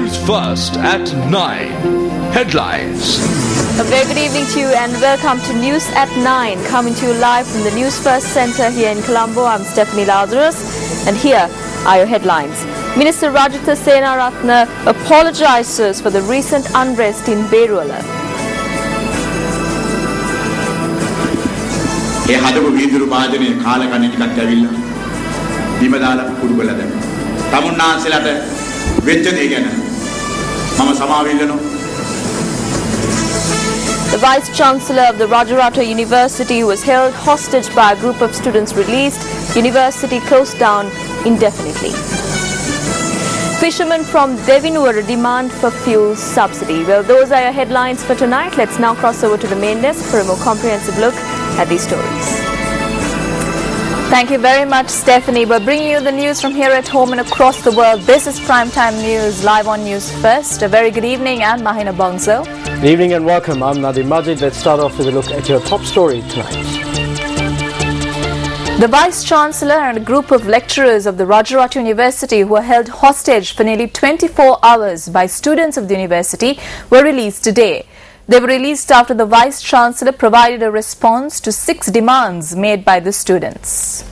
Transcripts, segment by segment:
Newsfirst at 9. Headlines. A very good evening to you and welcome to News at 9. Coming to you live from the Newsfirst Centre here in Colombo. I'm Stephanie Lazarus and here are your headlines. Minister Rajitha Senaratne apologises for the recent unrest in Beruala. ඒ හදපු වීදුරු වාදනයේ කාලකන්ණි ටිකක් ඇවිල්ලා බිම දාලා කුඩු කරලා දැම්මා. තමුන්නාන්සලට වෙච්ච දේ ගැන මම සමාව ඉල්ලනවා. The Vice Chancellor of the Rajarata University was held hostage by a group of students released. University closed down indefinitely. Fishermen from Devinuwara demand for fuel subsidy. Well, those are your headlines for tonight. Let's now cross over to the main desk for a more comprehensive look at these stories. Thank you very much, Stephanie. We're bringing you the news from here at home and across the world. This is Primetime News, live on Newsfirst. A very good evening, and Mahina Bongso. Good evening and welcome. I'm Nadim Majid. Let's start off with a look at your top story tonight. The Vice Chancellor and a group of lecturers of the Rajarata University who were held hostage for nearly 24 hours by students of the university were released today. They were released after the Vice Chancellor provided a response to 6 demands made by the students.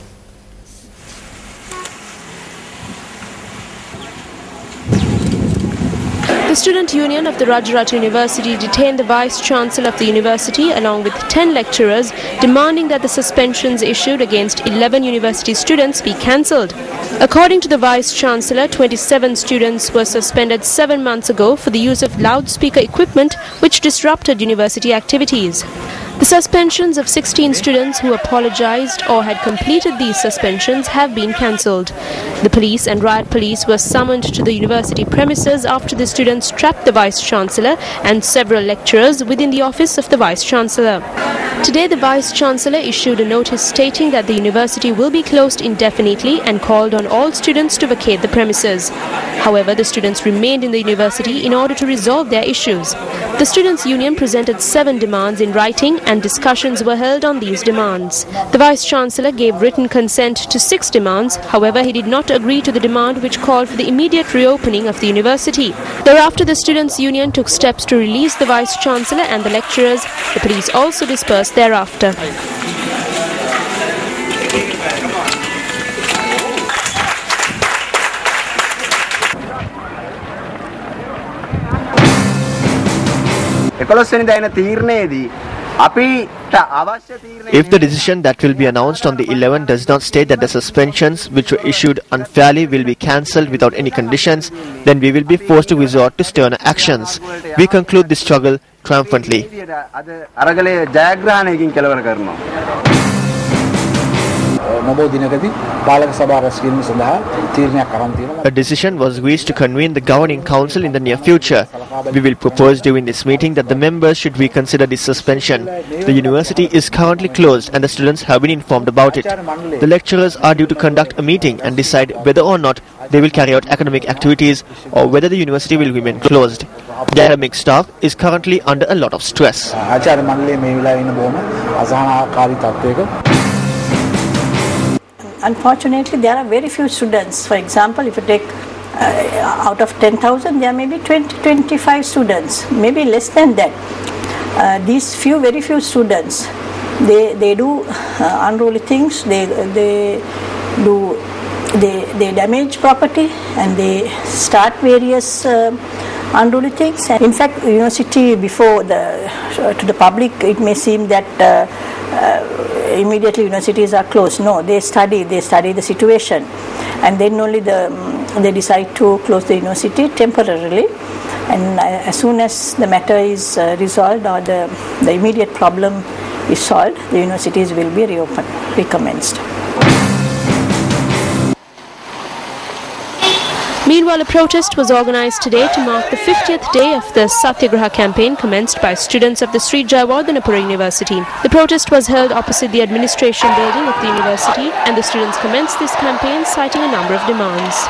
The Student Union of the Rajarata University detained the Vice Chancellor of the university along with 10 lecturers, demanding that the suspensions issued against 11 university students be cancelled. According to the Vice Chancellor, 27 students were suspended 7 months ago for the use of loudspeaker equipment which disrupted university activities. The suspensions of 16 students who apologized or had completed these suspensions have been cancelled. The police and riot police were summoned to the university premises after the students trapped the Vice Chancellor and several lecturers within the office of the Vice Chancellor. Today, the Vice Chancellor issued a notice stating that the university will be closed indefinitely and called on all students to vacate the premises. However, the students remained in the university in order to resolve their issues. The Students' Union presented 7 demands in writing and discussions were held on these demands. The Vice Chancellor gave written consent to 6 demands. However, he did not agree to the demand which called for the immediate reopening of the university. Thereafter, the Students' Union took steps to release the Vice Chancellor and the lecturers. The police also dispersed thereafter. If the decision that will be announced on the 11th does not state that the suspensions which were issued unfairly will be cancelled without any conditions, then we will be forced to resort to sterner actions. We conclude this struggle triumphantly. A decision was reached to convene the governing council in the near future. We will propose during this meeting that the members should reconsider this suspension. The university is currently closed and the students have been informed about it. The lecturers are due to conduct a meeting and decide whether or not they will carry out academic activities or whether the university will remain closed. The academic staff is currently under a lot of stress. Unfortunately, there are very few students. For example, if you take out of 10,000, there may be 20-25 students, maybe less than that. These very few students, they do unruly things. They damage property and they start various unruly things. In fact, university before to the public, it may seem that immediately universities are closed. No, they study the situation, and then only they decide to close the university temporarily. And as soon as the matter is resolved or the immediate problem is solved, the universities will be reopened, recommenced. Meanwhile, a protest was organized today to mark the 50th day of the Satyagraha campaign commenced by students of the Sri Jayawardhanapura University. The protest was held opposite the administration building of the university, and the students commenced this campaign citing a number of demands.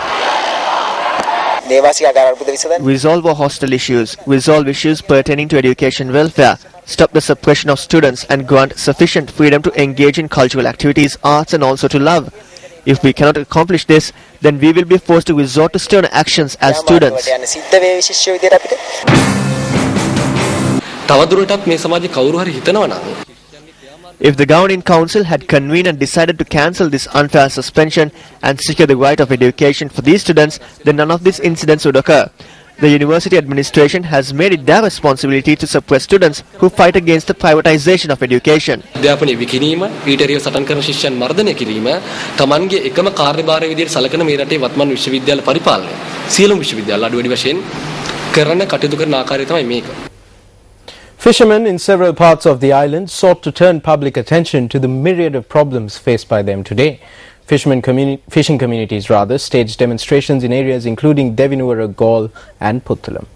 Resolve our hostel issues, resolve issues pertaining to education welfare, stop the suppression of students and grant sufficient freedom to engage in cultural activities, arts and also to love. If we cannot accomplish this, then we will be forced to resort to stern actions as students. If the governing council had convened and decided to cancel this unfair suspension and secure the right of education for these students, then none of these incidents would occur. The university administration has made it their responsibility to suppress students who fight against the privatization of education. Fishermen in several parts of the island sought to turn public attention to the myriad of problems faced by them today. Fishing communities staged demonstrations in areas including Devinuwara, Gaul and Puttalam.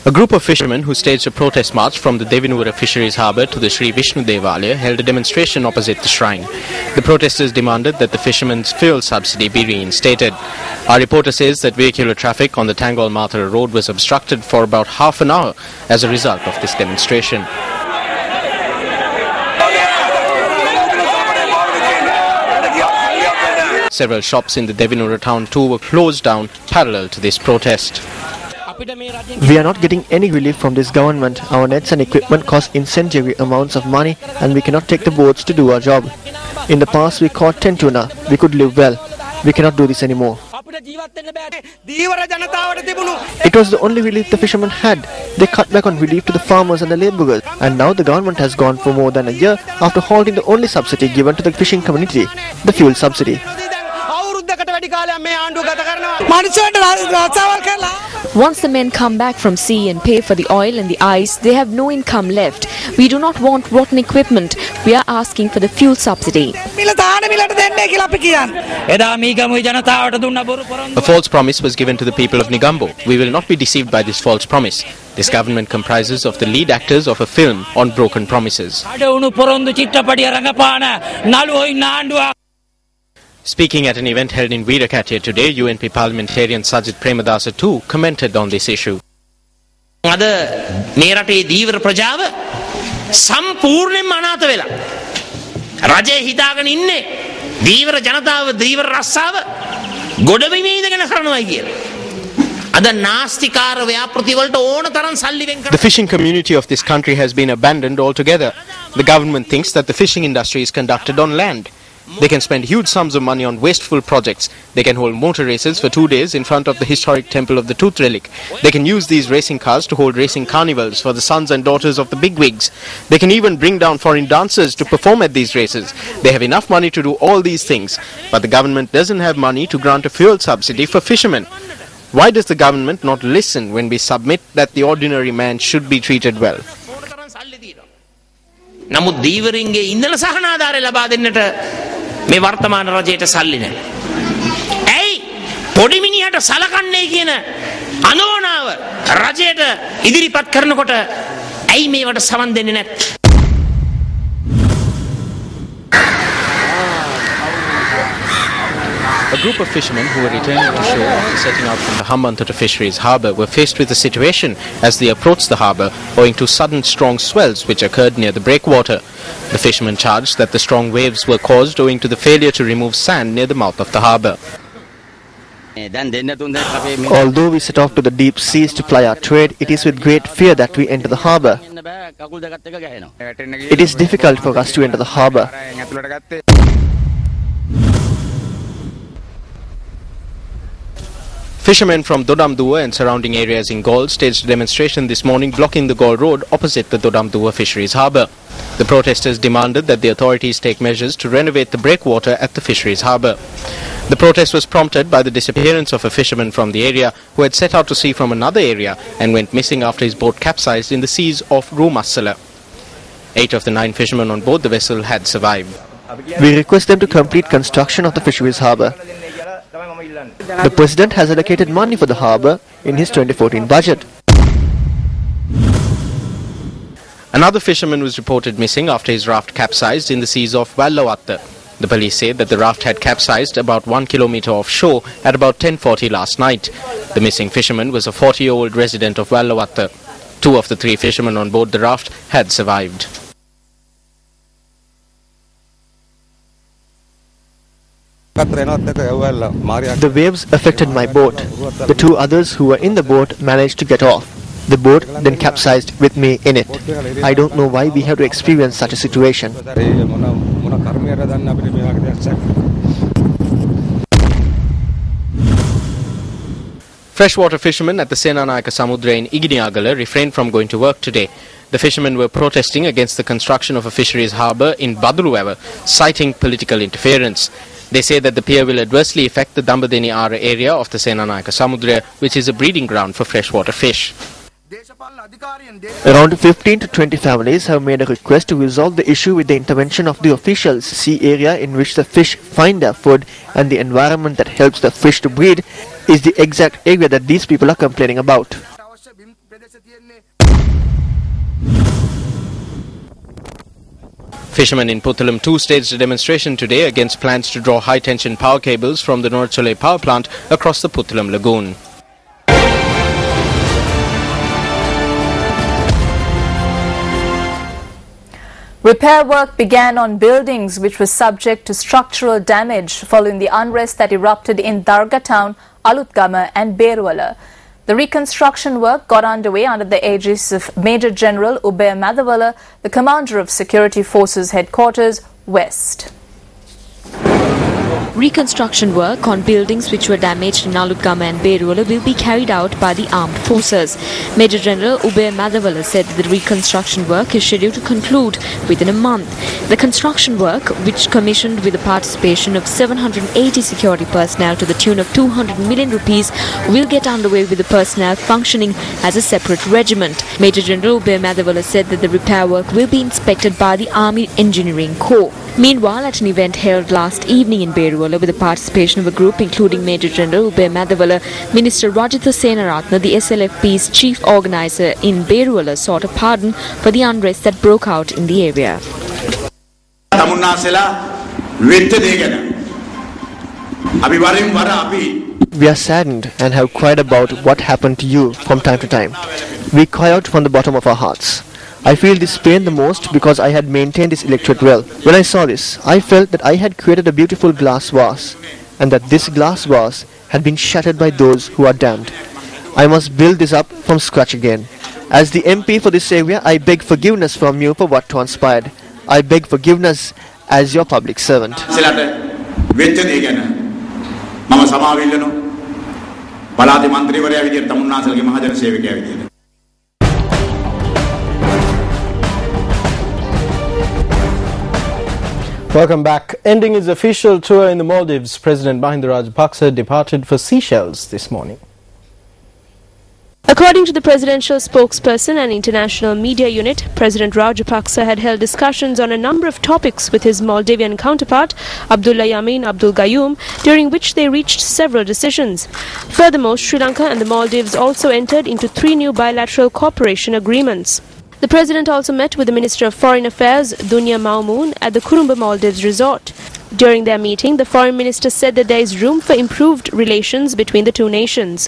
A group of fishermen who staged a protest march from the Devinuwara fisheries harbour to the Sri Vishnu Devalaya held a demonstration opposite the shrine. The protesters demanded that the fishermen's fuel subsidy be reinstated. Our reporter says that vehicular traffic on the Tangol-Mathura road was obstructed for about half an hour as a result of this demonstration. Several shops in the Devinuwara town too were closed down parallel to this protest. We are not getting any relief from this government. Our nets and equipment cost incendiary amounts of money and we cannot take the boats to do our job. In the past we caught 10 tuna. We could live well. We cannot do this anymore. It was the only relief the fishermen had. They cut back on relief to the farmers and the labourers. And now the government has gone for more than a year after halting the only subsidy given to the fishing community, the fuel subsidy. Once the men come back from sea and pay for the oil and the ice, they have no income left. We do not want rotten equipment. We are asking for the fuel subsidy. A false promise was given to the people of Nigambo. We will not be deceived by this false promise. This government comprises of the lead actors of a film on broken promises. Speaking at an event held in Veerakatya today, UNP parliamentarian Sajid Premadasa too commented on this issue. The fishing community of this country has been abandoned altogether. The government thinks that the fishing industry is conducted on land. They can spend huge sums of money on wasteful projects. They can hold motor races for 2 days in front of the historic temple of the Tooth Relic. They can use these racing cars to hold racing carnivals for the sons and daughters of the bigwigs. They can even bring down foreign dancers to perform at these races. They have enough money to do all these things. But the government doesn't have money to grant a fuel subsidy for fishermen. Why does the government not listen when we submit that the ordinary man should be treated well? නමුත් දීවරින්ගේ ඉන්ධන සහනාධාරය ලබා දෙන්නට මේ වර්තමාන රජයට සල්ලි නැහැ. ඇයි පොඩි මිනිහට සලකන්නේ කියන අනෝනාව රජයට ඉදිරිපත් කරනකොට ඇයි මේවට සමන් දෙන්නේ නැත්තේ? A group of fishermen who were returning to shore after setting out from the Hambantota fisheries harbour were faced with a situation as they approached the harbour owing to sudden strong swells which occurred near the breakwater. The fishermen charged that the strong waves were caused owing to the failure to remove sand near the mouth of the harbour. Although we set off to the deep seas to ply our trade, it is with great fear that we enter the harbour. It is difficult for us to enter the harbour. Fishermen from Dodamdua and surrounding areas in Gaul staged a demonstration this morning blocking the Gaul road opposite the Dodamdua fisheries harbour. The protesters demanded that the authorities take measures to renovate the breakwater at the fisheries harbour. The protest was prompted by the disappearance of a fisherman from the area who had set out to sea from another area and went missing after his boat capsized in the seas off Rumassala. 8 of the 9 fishermen on board the vessel had survived. We request them to complete construction of the fisheries harbour. The President has allocated money for the harbour in his 2014 budget. Another fisherman was reported missing after his raft capsized in the seas off Vallawatta. The police said that the raft had capsized about 1 kilometre offshore at about 10:40 last night. The missing fisherman was a 40-year-old resident of Wallawatta. 2 of the 3 fishermen on board the raft had survived. The waves affected my boat. The 2 others who were in the boat managed to get off. The boat then capsized with me in it. I don't know why we have to experience such a situation. Freshwater fishermen at the Senanayaka Samudra in Iginiagala refrained from going to work today. The fishermen were protesting against the construction of a fisheries harbour in Baduluwara, citing political interference. They say that the pier will adversely affect the Devinuwara area of the Senanayaka Samudra, which is a breeding ground for freshwater fish. Around 15 to 20 families have made a request to resolve the issue with the intervention of the officials. Sea area in which the fish find their food and the environment that helps the fish to breed is the exact area that these people are complaining about. Fishermen in Puttalam too staged a demonstration today against plans to draw high-tension power cables from the Northchole power plant across the Puttalam lagoon. Repair work began on buildings which were subject to structural damage following the unrest that erupted in Darga town, Alutgama and Beruwala. The reconstruction work got underway under the aegis of Major General Ubaya Madhavala, the commander of Security Forces Headquarters, West. Reconstruction work on buildings which were damaged in Alutgama and Beruwala will be carried out by the armed forces. Major General Ubaya Madhavala said that the reconstruction work is scheduled to conclude within a month. The construction work, which commissioned with the participation of 780 security personnel to the tune of 200 million rupees, will get underway with the personnel functioning as a separate regiment. Major General Ubaya Madhavala said that the repair work will be inspected by the Army Engineering Corps. Meanwhile, at an event held last evening in Beruwala with the participation of a group including Major General Ubaya Madhavala, Minister Rajitha Senaratna, the SLFP's chief organizer in Beruwala, sought a pardon for the unrest that broke out in the area. We are saddened and have cried about what happened to you from time to time. We cry out from the bottom of our hearts. I feel this pain the most because I had maintained this electorate well. When I saw this, I felt that I had created a beautiful glass vase and that this glass vase had been shattered by those who are damned. I must build this up from scratch again. As the MP for this area, I beg forgiveness from you for what transpired. I beg forgiveness as your public servant. Welcome back. Ending his official tour in the Maldives, President Mahinda Rajapaksa departed for Seychelles this morning. According to the presidential spokesperson and international media unit, President Rajapaksa had held discussions on a number of topics with his Maldivian counterpart, Abdullah Yamin Abdul Gayoom, during which they reached several decisions. Furthermore, Sri Lanka and the Maldives also entered into 3 new bilateral cooperation agreements. The President also met with the Minister of Foreign Affairs, Dunya Maumoon, at the Colombo Maldives resort. During their meeting, the Foreign Minister said that there is room for improved relations between the 2 nations.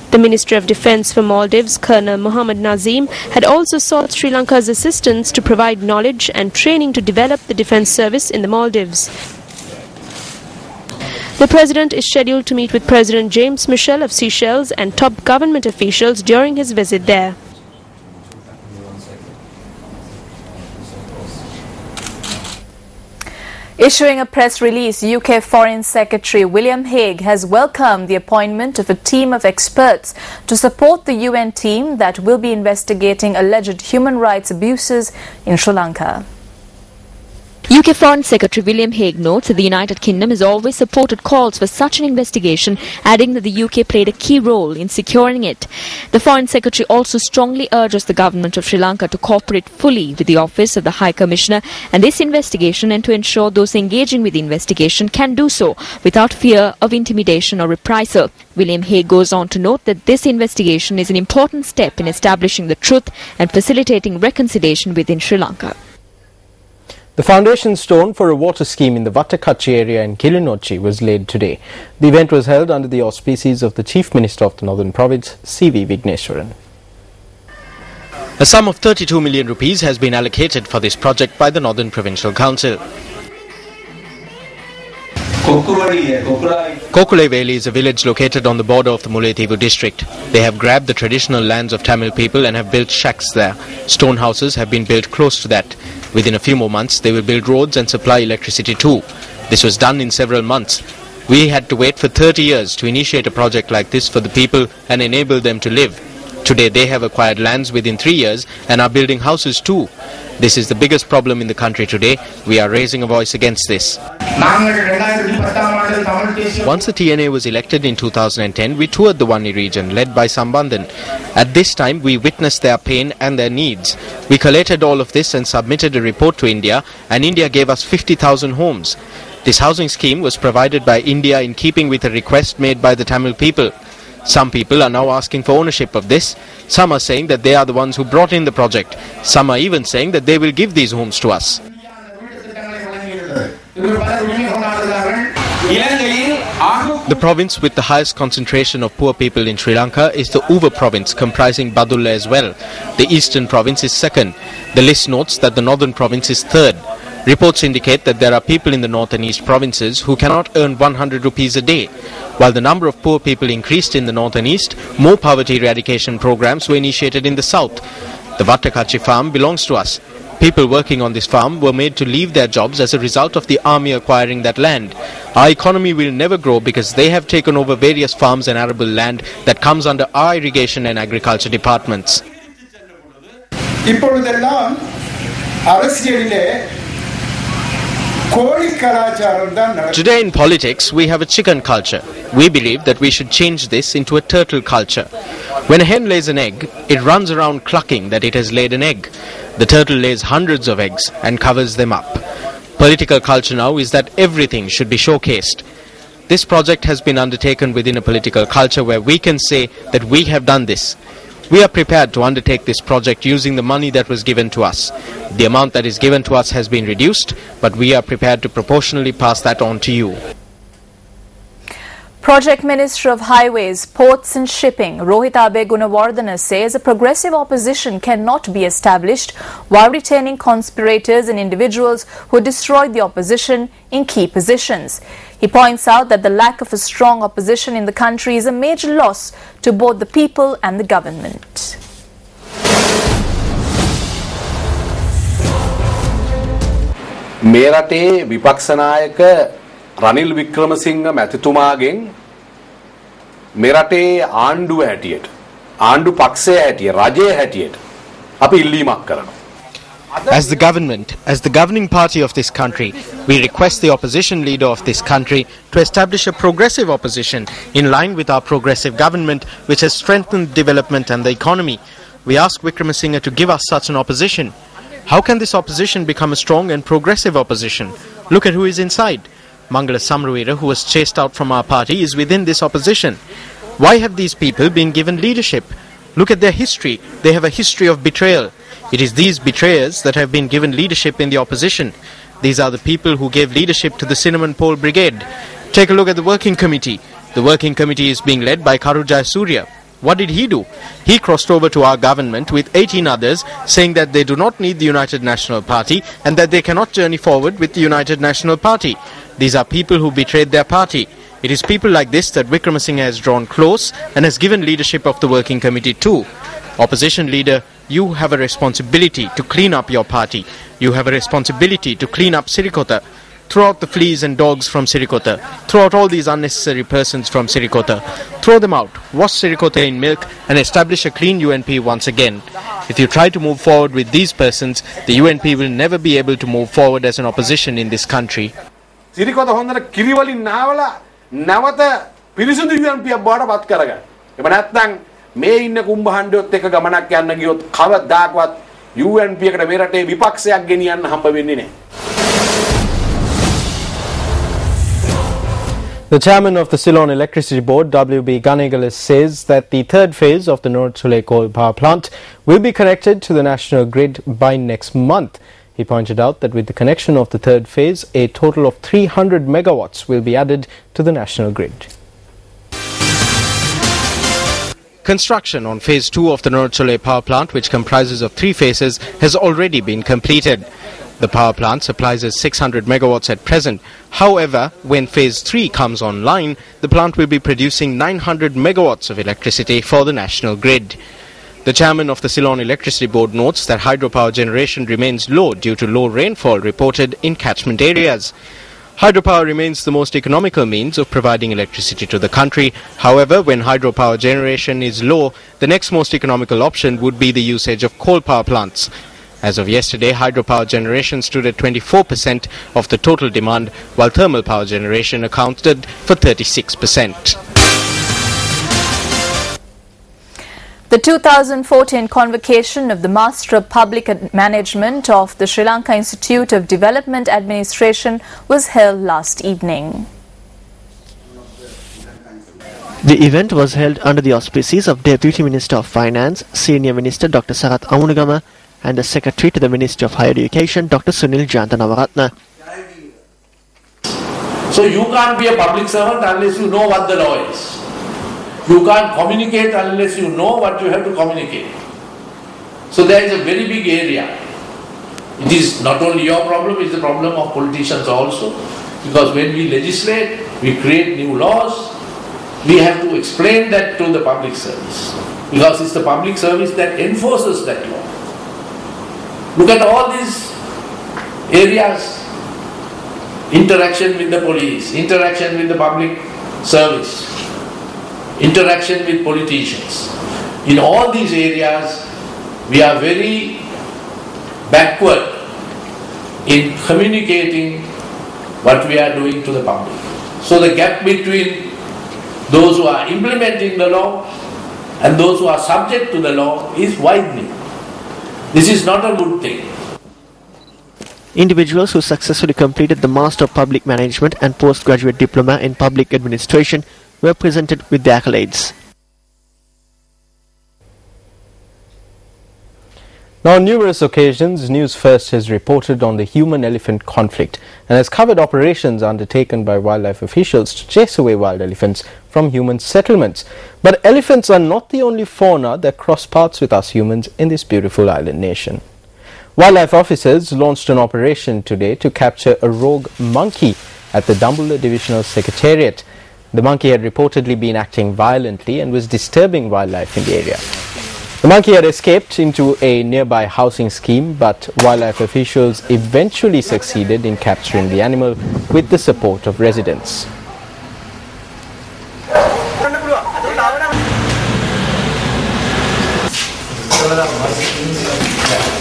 The Minister of Defence for Maldives, Colonel Muhammad Nazim, had also sought Sri Lanka's assistance to provide knowledge and training to develop the defence service in the Maldives. The President is scheduled to meet with President James Michel of Seychelles and top government officials during his visit there. Issuing a press release, UK Foreign Secretary William Hague has welcomed the appointment of a team of experts to support the UN team that will be investigating alleged human rights abuses in Sri Lanka. UK Foreign Secretary William Hague notes that the United Kingdom has always supported calls for such an investigation, adding that the UK played a key role in securing it. The Foreign Secretary also strongly urges the government of Sri Lanka to cooperate fully with the Office of the High Commissioner and this investigation, and to ensure those engaging with the investigation can do so without fear of intimidation or reprisal. William Hague goes on to note that this investigation is an important step in establishing the truth and facilitating reconciliation within Sri Lanka. The foundation stone for a water scheme in the Vattakachi area in Kilinochi was laid today. The event was held under the auspices of the Chief Minister of the Northern Province, C.V. Vigneswaran. A sum of 32 million rupees has been allocated for this project by the Northern Provincial Council. Kokuleveli is a village located on the border of the Mullaitivu district. They have grabbed the traditional lands of Tamil people and have built shacks there. Stone houses have been built close to that. Within a few more months, they will build roads and supply electricity too. This was done in several months. We had to wait for 30 years to initiate a project like this for the people and enable them to live. Today they have acquired lands within 3 years and are building houses too. This is the biggest problem in the country today. We are raising a voice against this. Once the TNA was elected in 2010, we toured the Vanni region led by Sambandhan. At this time, we witnessed their pain and their needs. We collated all of this and submitted a report to India, and India gave us 50,000 homes. This housing scheme was provided by India in keeping with a request made by the Tamil people. Some people are now asking for ownership of this. Some are saying that they are the ones who brought in the project. Some are even saying that they will give these homes to us. The province with the highest concentration of poor people in Sri Lanka is the Uva province, comprising Badulla as well. The eastern province is second. The list notes that the northern province is third. Reports indicate that there are people in the north and east provinces who cannot earn 100 rupees a day. While the number of poor people increased in the north and east, more poverty eradication programs were initiated in the south. The Vattakachi farm belongs to us. People working on this farm were made to leave their jobs as a result of the army acquiring that land. Our economy will never grow because they have taken over various farms and arable land that comes under our irrigation and agriculture departments. Today in politics, we have a chicken culture. We believe that we should change this into a turtle culture. When a hen lays an egg, it runs around clucking that it has laid an egg. The turtle lays hundreds of eggs and covers them up. Political culture now is that everything should be showcased. This project has been undertaken within a political culture where we can say that we have done this. We are prepared to undertake this project using the money that was given to us. The amount that is given to us has been reduced, but we are prepared to proportionally pass that on to you. Project Minister of Highways, Ports and Shipping, Rohitabe Gunawardana, says a progressive opposition cannot be established while retaining conspirators and individuals who destroyed the opposition in key positions. He points out that the lack of a strong opposition in the country is a major loss to both the people and the government. මේ රටේ විපක්ෂ නායක රනිල් වික්‍රමසිංහ මැතිතුමාගෙන් මේ රටේ ආණ්ඩුව හැටියට ආණ්ඩු පක්ෂය හැටියට රජය හැටියට අපි ඉල්ලීමක් කරනවා. As the government, as the governing party of this country, we request the opposition leader of this country to establish a progressive opposition in line with our progressive government, which has strengthened development and the economy. We ask Wickramasinghe to give us such an opposition. How can this opposition become a strong and progressive opposition? Look at who is inside. Mangala Samruira, who was chased out from our party, is within this opposition. Why have these people been given leadership? Look at their history. They have a history of betrayal. It is these betrayers that have been given leadership in the opposition. These are the people who gave leadership to the Cinnamon Pole Brigade. Take a look at the working committee. The working committee is being led by Karujai Surya. What did he do? He crossed over to our government with 18 others, saying that they do not need the United National Party and that they cannot journey forward with the United National Party. These are people who betrayed their party. It is people like this that Wickramasinghe has drawn close and has given leadership of the working committee too. Opposition leader, you have a responsibility to clean up your party. You have a responsibility to clean up Sirikota. Throw out the fleas and dogs from Sirikota. Throw out all these unnecessary persons from Sirikota. Throw them out. Wash Sirikota in milk and establish a clean UNP once again. If you try to move forward with these persons, the UNP will never be able to move forward as an opposition in this country. Sirikota hondara kiriwalin naawala nawata පිරිසුදු UNP බවට පත් කරගන්න. එබ නැත්නම් මේ ඉන්න කුම්භහඬයොත් එක ගමනක් යන්න ගියොත් කවදාකවත් UNP එකට මේ රටේ විපක්ෂයක් ගෙනියන්න හම්බ වෙන්නේ නැහැ. The chairman of the Ceylon Electricity Board, W.B. Ganegalis, says that the third phase of the North Sule coal power plant will be connected to the national grid by next month. He pointed out that with the connection of the third phase, a total of 300 megawatts will be added to the national grid. Construction on phase 2 of the Nordsole power plant, which comprises of 3 phases, has already been completed. The power plant supplies us 600 megawatts at present. However, when phase 3 comes online, the plant will be producing 900 megawatts of electricity for the national grid. The chairman of the Ceylon Electricity Board notes that hydropower generation remains low due to low rainfall reported in catchment areas. Hydropower remains the most economical means of providing electricity to the country. However, when hydropower generation is low, the next most economical option would be the usage of coal power plants. As of yesterday, hydropower generation stood at 24% of the total demand, while thermal power generation accounted for 36%. The 2014 convocation of the Master of Public Management of the Sri Lanka Institute of Development Administration was held last evening. The event was held under the auspices of Deputy Minister of Finance, Senior Minister Dr. Sarath Amunagama, and the Secretary to the Ministry of Higher Education, Dr. Sunil Jantanavaratna. So you can't be a public servant unless you know what the law is. You can't communicate unless you know what you have to communicate. So there is a very big area. It is not only your problem, it is the problem of politicians also. Because when we legislate, we create new laws, we have to explain that to the public service. Because it's the public service that enforces that law. Look at all these areas. Interaction with the police, interaction with the public service, interaction with politicians. In all these areas, we are very backward in communicating what we are doing to the public. So the gap between those who are implementing the law and those who are subject to the law is widening. This is not a good thing. Individuals who successfully completed the Master of Public Management and Postgraduate Diploma in Public Administration were presented with the accolades. Now, on numerous occasions, Newsfirst has reported on the human-elephant conflict and has covered operations undertaken by wildlife officials to chase away wild elephants from human settlements. But elephants are not the only fauna that cross paths with us humans in this beautiful island nation. Wildlife officers launched an operation today to capture a rogue monkey at the Dambulla Divisional Secretariat. The monkey had reportedly been acting violently and was disturbing wildlife in the area. The monkey had escaped into a nearby housing scheme, but wildlife officials eventually succeeded in capturing the animal with the support of residents.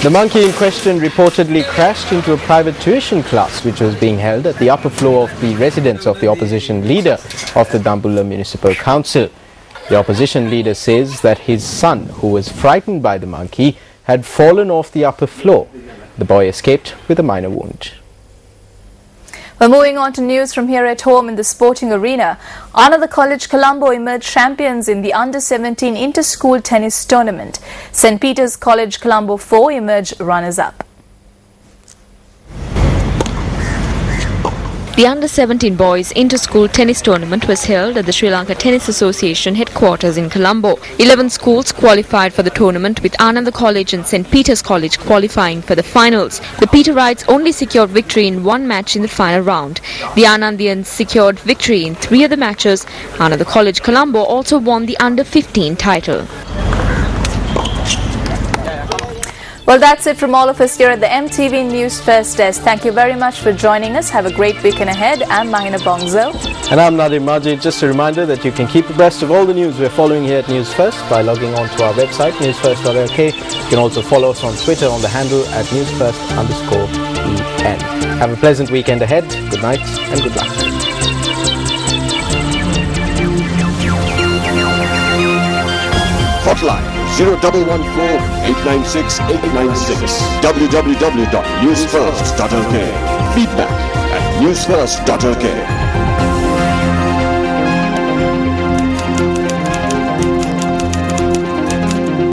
The monkey in question reportedly crashed into a private tuition class which was being held at the upper floor of the residence of the opposition leader of the Dambulla Municipal Council. The opposition leader says that his son, who was frightened by the monkey, had fallen off the upper floor. The boy escaped with a minor wound. Well, moving on to news from here at home in the sporting arena. Another College Colombo emerged champions in the Under-17 Inter-School Tennis Tournament. St. Peter's College Colombo 4 emerged runners-up. The Under-17 Boys Inter-School Tennis Tournament was held at the Sri Lanka Tennis Association headquarters in Colombo. 11 schools qualified for the tournament, with Ananda College and St. Peter's College qualifying for the finals. The Peterites only secured victory in one match in the final round. The Anandians secured victory in 3 of the matches. Ananda College Colombo also won the Under-15 title. Well, that's it from all of us here at the MTV News First Desk. Thank you very much for joining us. Have a great weekend ahead. I'm Mahina Bongzo. And I'm Nadim Majid. Just a reminder that you can keep abreast of all the news we're following here at News First by logging on to our website, newsfirst.lk. You can also follow us on Twitter on the handle at newsfirst_EN. Have a pleasant weekend ahead. Good night and good luck. Hotline 0114-896-896. www.newsfirst.lk. Feedback at newsfirst.lk.